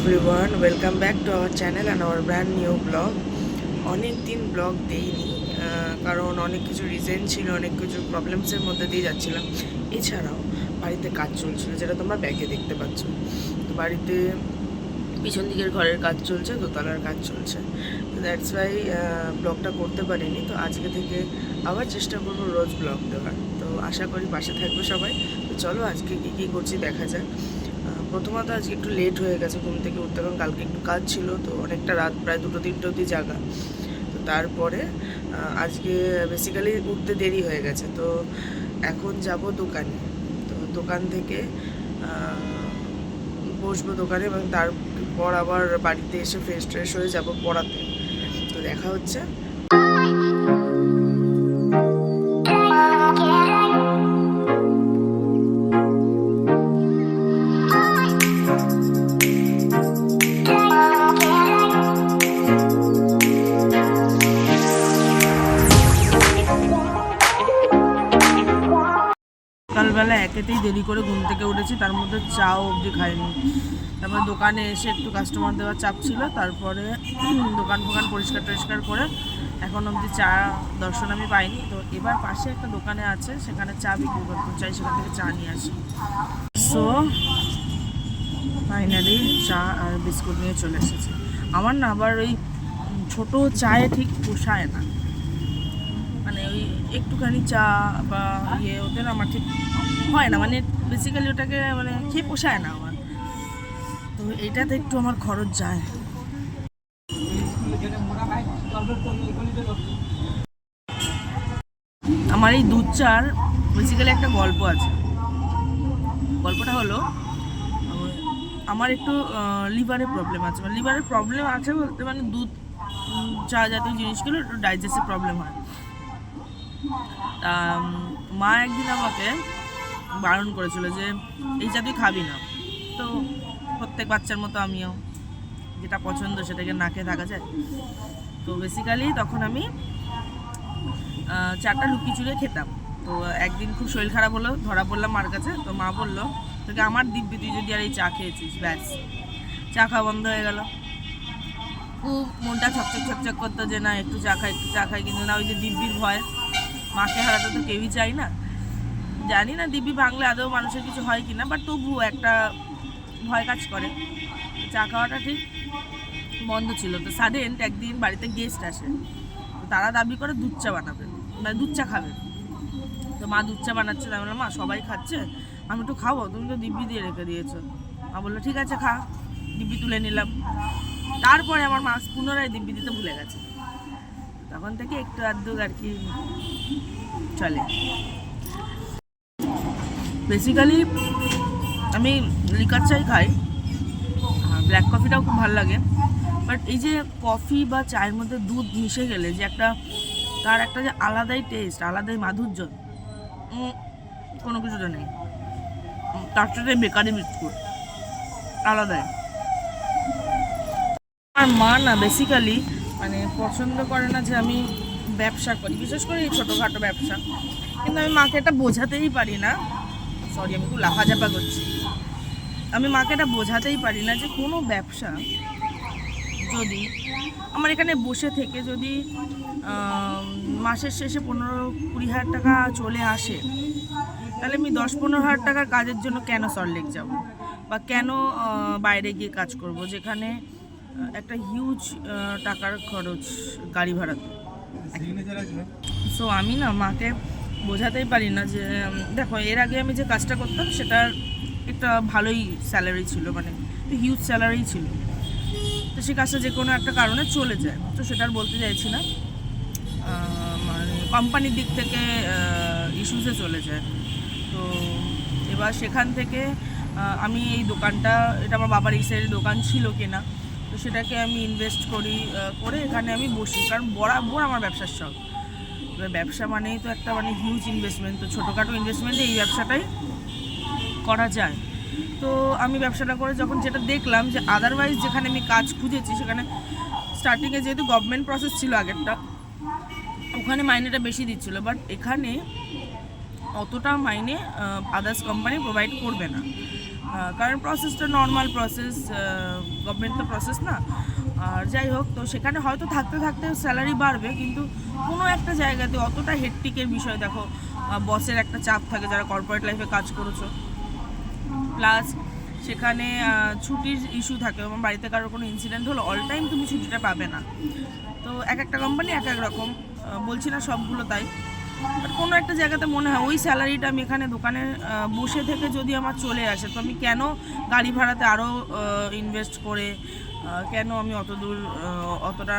Everyone, welcome back to our channel and our brand new blog. অনেক দিন blog দেইনি, কারণ অনেক কিছু রিজন ছিল, অনেক কিছু প্রবলেমসের মধ্যে দিয়ে যাচ্ছিলাম। এছাড়াও বাড়িতে কাজ চলছিল, যেটা তোমরা ব্যাগে দেখতে পাচ্ছ। তো বাড়িতে পিছন দিকের ঘরের কাজ চলছে, দোতলার কাজ চলছে। তো দ্যাটস ওয়াই ব্লগটা করতে পারিনি। তো আজকে থেকে আবার চেষ্টা করবো রোজ ব্লগ দেওয়ার। তো আশা করি পাশে থাকবে সবাই। তো চলো আজকে কী করছি দেখা যাক। প্রথমত আজকে একটু লেট হয়ে গেছে ঘুম থেকে উঠতে, কারণ কালকে একটু কাজ ছিল, তো অনেকটা রাত, প্রায় 2-3টে অবধি জাগা। তো তারপরে আজকে বেসিক্যালি উঠতে দেরি হয়ে গেছে। তো এখন যাব দোকানে। তো দোকান থেকে বসবো দোকানে, এবং তারপর আবার বাড়িতে এসে ফ্রেশ ট্রেশ হয়ে যাব পড়াতে। তো দেখা হচ্ছে। সকালবেলা একেতেই দেরি করে ঘুম থেকে উঠেছি, তার মধ্যে চাও অবধি খাইনি। তারপর দোকানে এসে একটু কাস্টমার দেওয়ার চাপ ছিল, তারপরে দোকান ফোকান পরিষ্কার টরিষ্কার করে এখন অবধি চা দর্শন আমি পাইনি। তো এবার পাশে একটা দোকানে আছে, সেখানে চা বিক্রি করতে চাই, সেখান থেকে চা নিয়ে আসি। সো ফাইনালি চা আর বিস্কুট নিয়ে চলে এসেছি। আমার না আবার ওই ছোটো চায়ে ঠিক পোষায় না, মানে ওই একটুখানি চা বা ওতে না আমার ঠিক হয় না, মানে বেসিক্যালি ওটাকে মানে খেয়ে পোষায় না আমার। তো এইটাতে একটু আমার খরচ যায়। আমার এই দুধ চার বেসিক্যালি একটা গল্প আছে। গল্পটা হলো, আমার একটু লিভারের প্রবলেম আছে। মানে লিভারের প্রবলেম আছে বলতে, মানে দুধ চা জাতীয় জিনিসগুলো একটু ডাইজেস্টিভ প্রবলেম হয়। তা মা একদিন আমাকে বারণ করেছিল যে এই চা তুই খাবি না। তো প্রত্যেক বাচ্চার মতো আমিও যেটা পছন্দ সেটাকে না খেয়ে থাকা যায়। তো বেসিক্যালি তখন আমি চাটা লুকিয়ে চুরিয়ে খেতাম। তো একদিন খুব শরীর খারাপ হলো, ধরা পড়লাম মার কাছে। তো মা বললো, তোকে আমার দিব্যি, তুই যদি আর এই চা খেয়েছিস ব্যাস চা খাওয়া বন্ধ হয়ে গেল। খুব মনটা ছকছক করতো যে না একটু চা খাই, কিন্তু না, ওই যে দিব্যির ভয়, মাকে হারাতে তো কেউই চাই না। জানি না দিব্যি ভাঙলে আদৌ মানুষের কিছু হয় কিনা, বাট তবুও একটা ভয় কাজ করে। চা খাওয়াটা ঠিক বন্ধ ছিল। তো সাডেন একদিন বাড়িতে গেস্ট আসে, তো তারা দাবি করে দুধ চা বানাবে, মানে দুধ চা খাবে। তো মা দুধ চা বানাচ্ছে, আমি বললাম মা সবাই খাচ্ছে, আমি একটু খাবো, তুমি তো দিব্যি দিয়ে রেখে দিয়েছো। মা বললো ঠিক আছে খা। দিব্যি তুলে নিলাম। তারপরে আমার মা পুনরায় দিব্যি দিতে ভুলে গেছে। তখন থেকে একটু আধটু আর কি চলে। বেসিক্যালি আমি লিকার চাই খাই, ব্ল্যাক কফিটাও খুব ভালো লাগে। বাট এই যে কফি বা চায়ের মধ্যে দুধ মিশে গেলে যে একটা তার একটা যে আলাদাই টেস্ট, আলাদাই মাধুর্য, কোনো কিছুটা নেই। তার সাথে বেকারি বিস্কুট আলাদাই। আর মা না বেসিক্যালি মানে পছন্দ করে না যে আমি ব্যবসা করি, বিশেষ করে এই ছোটোখাটো ব্যবসা। কিন্তু আমি মাকে এটা বোঝাতেই পারি না, সরি আমি একটু লাফাঝাপা করছি, আমি মাকে এটা বোঝাতেই পারি না যে কোনো ব্যবসা যদি আমার এখানে বসে থেকে যদি মাসের শেষে 15-20 হাজার টাকা চলে আসে, তাহলে আমি 10-15 হাজার টাকার কাজের জন্য কেন সল্টলেক যাব, বা কেন বাইরে গিয়ে কাজ করব, যেখানে একটা হিউজ টাকার খরচ গাড়ি ভাড়াতে। সো আমি না মাকে বোঝাতেই পারি না যে দেখো এর আগে আমি যে কাজটা করতাম সেটার একটা ভালোই স্যালারি ছিল, মানে হিউজ স্যালারি ছিল। তো সেই কাজটা যে কোনো একটা কারণে চলে যায়, তো সেটা আর বলতে চাইছি না, মানে কোম্পানির দিক থেকে ইস্যুসে চলে যায়। তো এবার সেখান থেকে আমি এই দোকানটা, এটা আমার বাবার এই সাইডের দোকান ছিল কিনা, তো সেটাকে আমি ইনভেস্ট করে এখানে আমি বসি, কারণ বরাবর আমার ব্যবসার শখ। এবার ব্যবসা মানেই তো একটা মানে হিউজ ইনভেস্টমেন্ট, তো ছোটোখাটো ইনভেস্টমেন্টে এই ব্যবসাটাই করা যায়। তো আমি ব্যবসাটা করে যখন যেটা দেখলাম যে আদারওয়াইজ যেখানে আমি কাজ খুঁজেছি, সেখানে স্টার্টিংয়ে যেহেতু গভর্নমেন্ট প্রসেস ছিল আগেরটা, ওখানে মাইনেটা বেশি দিচ্ছিলো, বাট এখানে অতটা মাইনে আদার্স কোম্পানি প্রোভাইড করবে না। কারণ প্রসেসটা নর্মাল প্রসেস, গভর্নমেন্ট তো প্রসেস না। আর যাই হোক, তো সেখানে হয়তো থাকতে থাকতে স্যালারি বাড়বে, কিন্তু কোনো একটা জায়গাতে অতটা হেডটিকের বিষয়, দেখো বসের একটা চাপ থাকে যারা কর্পোরেট লাইফে কাজ করেছো, প্লাস সেখানে ছুটির ইস্যু থাকে। আমার বাড়িতে কারোর কোনো ইনসিডেন্ট হলো, অল টাইম তুমি ছুটিটা পাবে না। তো এক একটা কোম্পানি এক এক রকম, বলছি না সবগুলো তাই, বাট কোনো একটা জায়গাতে মনে হয় ওই স্যালারিটা আমি এখানে দোকানে বসে থেকে যদি আমার চলে আসে, তো আমি কেন গাড়ি ভাড়াতে আরও ইনভেস্ট করে কেন আমি অত দূর অতটা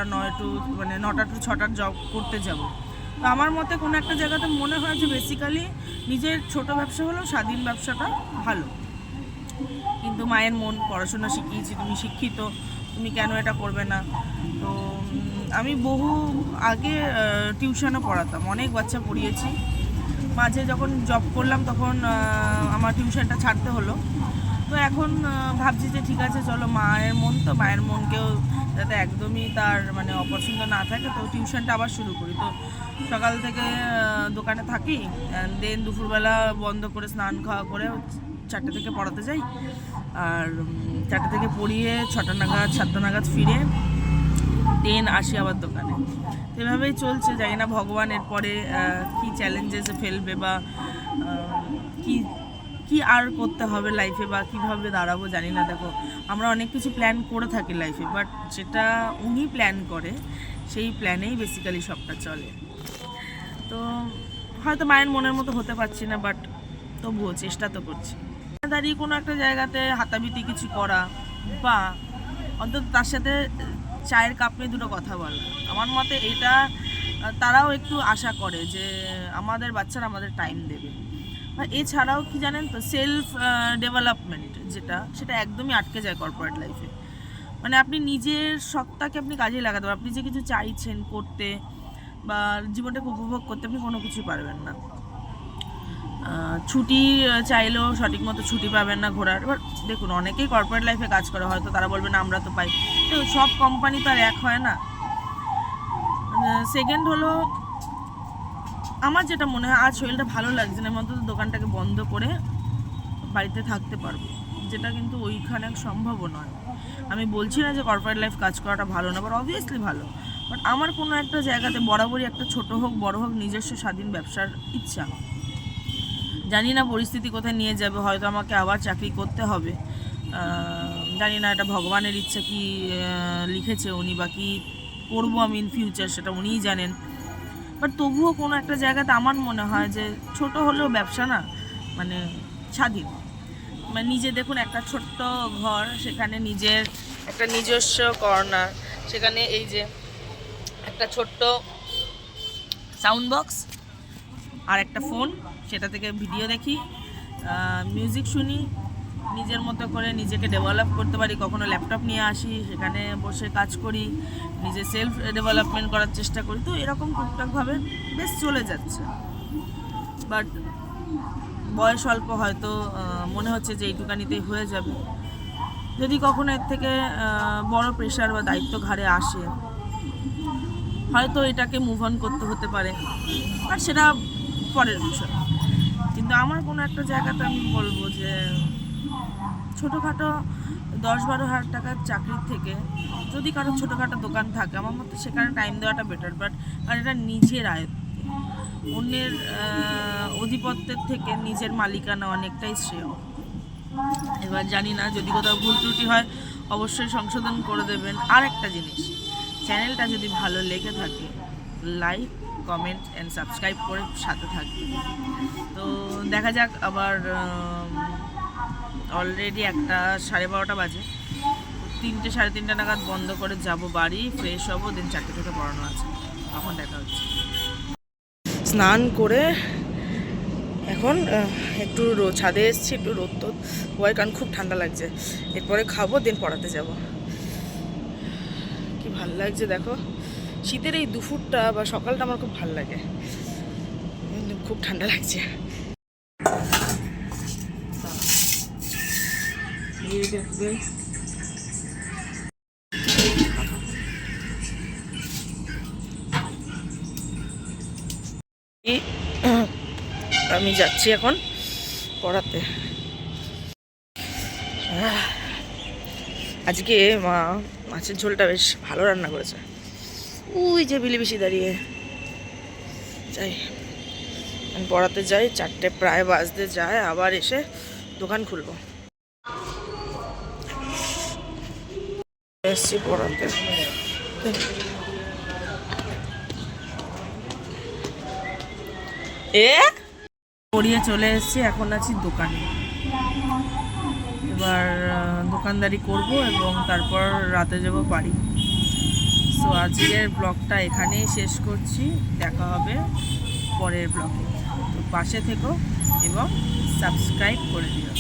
9টা টু 6টার জব করতে যাব। তো আমার মতে কোনো একটা জায়গাতে মনে হয় যে বেসিক্যালি নিজের ছোট ব্যবসা হলেও স্বাধীন ব্যবসাটা ভালো। কিন্তু মায়ের মন, পড়াশোনা শিখিয়েছি, তুমি শিক্ষিত, তুমি কেন এটা করবে না। তো আমি বহু আগে টিউশনও পড়াতাম, অনেক বাচ্চা পড়িয়েছি। মাঝে যখন জব করলাম তখন আমার টিউশনটা ছাড়তে হলো। তো এখন ভাবছি যে ঠিক আছে, চলো মায়ের মন, তো মায়ের মনকেও যাতে একদমই তার অপছন্দ না থাকে, তো টিউশনটা আবার শুরু করি। তো সকাল থেকে দোকানে থাকি, দেন দুপুরবেলা বন্ধ করে স্নান খাওয়া করে 4টে থেকে পড়াতে যাই, আর 4টে থেকে পড়িয়ে 7টা নাগাদ ফিরে দেন আসি আবার দোকানে। এভাবেই চলছে। জানি না ভগবান এরপরে কী চ্যালেঞ্জেসে ফেলবে, বা কি আর করতে হবে লাইফে, বা কীভাবে দাঁড়াবো জানি না। দেখো, আমরা অনেক কিছু প্ল্যান করে থাকি লাইফে, বাট যেটা উনি প্ল্যান করে সেই প্ল্যানেই বেসিক্যালি সবটা চলে। তো হয়তো মায়ের মনের মতো হতে পারছি না, বাট তবুও চেষ্টা তো করছি। দাঁড়িয়ে কোনো একটা জায়গাতে হাতাবিতি কিছু করা, বা অন্তত তার সাথে চায়ের কাপ নিয়ে দুটো কথা বলা, আমার মতে এটা তারাও একটু আশা করে যে আমাদের বাচ্চারা আমাদের টাইম দেবে। এছাড়াও কি জানেন তো, সেলফ ডেভেলপমেন্ট সেটা একদমই আটকে যায় কর্পোরেট লাইফে। আপনি নিজের সত্তাকে আপনি কাজে লাগাতে পারবেন, আপনি যে কিছু চাইছেন করতে বা জীবনটাকে উপভোগ করতে, আপনি কোনো কিছুই পারবেন না। ছুটি চাইলেও সঠিক মতো ছুটি পাবেন না ঘোরার। এবার দেখুন, অনেকেই কর্পোরেট লাইফে কাজ করে, হয়তো তারা বলবে না আমরা তো পাই, তো সব কোম্পানি তো আর এক হয় না। সেকেন্ড হলো, আমার যেটা মনে হয়, আজ শরীরটা ভালো লাগছে না, অন্তত দোকানটাকে বন্ধ করে বাড়িতে থাকতে পারবো, যেটা কিন্তু ওইখানে সম্ভবও নয়। আমি বলছি না যে কর্পোরেট লাইফ কাজ করাটা ভালো না, বাট অবভিয়াসলি ভালো। বাট আমার কোনো একটা জায়গাতে বরাবরই একটা ছোট হোক বড় হোক নিজস্ব স্বাধীন ব্যবসার ইচ্ছা। জানি না পরিস্থিতি কোথায় নিয়ে যাবে, হয়তো আমাকে আবার চাকরি করতে হবে, জানি না এটা ভগবানের ইচ্ছা কি লিখেছে উনি, বা কি করবো আমি ইন ফিউচার সেটা উনিই জানেন। বাট তবুও কোনো একটা জায়গাতে আমার মনে হয় যে ছোট হলেও ব্যবসা না, স্বাধীন। নিজে দেখুন, একটা ছোট্ট ঘর, সেখানে নিজের একটা নিজস্ব কর্নার, সেখানে এই যে একটা ছোট্ট সাউন্ড বক্স আর একটা ফোন, সেটা থেকে ভিডিও দেখি, মিউজিক শুনি, নিজের মতো করে নিজেকে ডেভেলপ করতে পারি। কখনো ল্যাপটপ নিয়ে আসি, সেখানে বসে কাজ করি, নিজে সেলফ ডেভেলপমেন্ট করার চেষ্টা করি। তো এরকম টুকটাকভাবে বেশ চলে যাচ্ছে। বাট বয়স অল্প, হয়তো মনে হচ্ছে যে এইটুকানিতেই হয়ে যাবে। যদি কখনো এর থেকে বড় প্রেশার বা দায়িত্ব ঘাড়ে আসে, হয়তো এটাকে মুভ অন করতে হতে পারে, আর সেটা পরের বিষয়। কিন্তু আমার কোনো একটা জায়গাতে আমি বলবো যে ছোটোখাটো 10-12 হাজার টাকার চাকরির থেকে যদি কারো ছোটোখাটো দোকান থাকে, আমার মতে সেখানে টাইম দেওয়াটা বেটার। বাট আর এটা নিজের আয়ত্তে, অন্যের অধিপত্যের থেকে নিজের মালিকানা অনেকটাই শ্রেয়। এবার জানি না, যদি কোথাও ভুল ত্রুটি হয় অবশ্যই সংশোধন করে দেবেন। আর একটা জিনিস, চ্যানেলটা যদি ভালো লেগে থাকে, লাইক, কমেন্ট অ্যান্ড সাবস্ক্রাইব করে সাথে থাকবে। তো দেখা যাক, আবার অলরেডি 1:30 বাজে, 3টে 3:30 নাগাদ বন্ধ করে যাব বাড়ি, ফ্রেশ হবো, দিন 4টে থেকে পড়ানো আছে, তখন দেখা হচ্ছে। স্নান করে এখন একটু ছাদে এসেছি, একটু রোদ টোদ হওয়ার কারণ খুব ঠান্ডা লাগছে। এরপরে খাবো, দিন পড়াতে যাব। কি ভাল লাগছে দেখো, শীতের এই দুপুরটা বা সকালটা আমার খুব ভাল লাগে, খুব ঠান্ডা লাগছে। আমি যাচ্ছি এখন পড়াতে। আজকে মা মাছের ঝোলটা বেশ ভালো রান্না করেছে। ওই যে বিলি বেশি দাঁড়িয়ে যাই, আমি পড়াতে যাই, 4টে প্রায় বাজতে যায়, আবার এসে দোকান খুলবো। এসছি পড়াতে, পড়িয়ে চলে এসেছি, এখন আছি দোকানে। এবার দোকানদারি করব এবং তারপর রাতে যাব বাড়ি। সো আজকের ব্লগটা এখানেই শেষ করছি, দেখা হবে পরের ব্লগে। তো পাশে থেকো এবং সাবস্ক্রাইব করে দিও।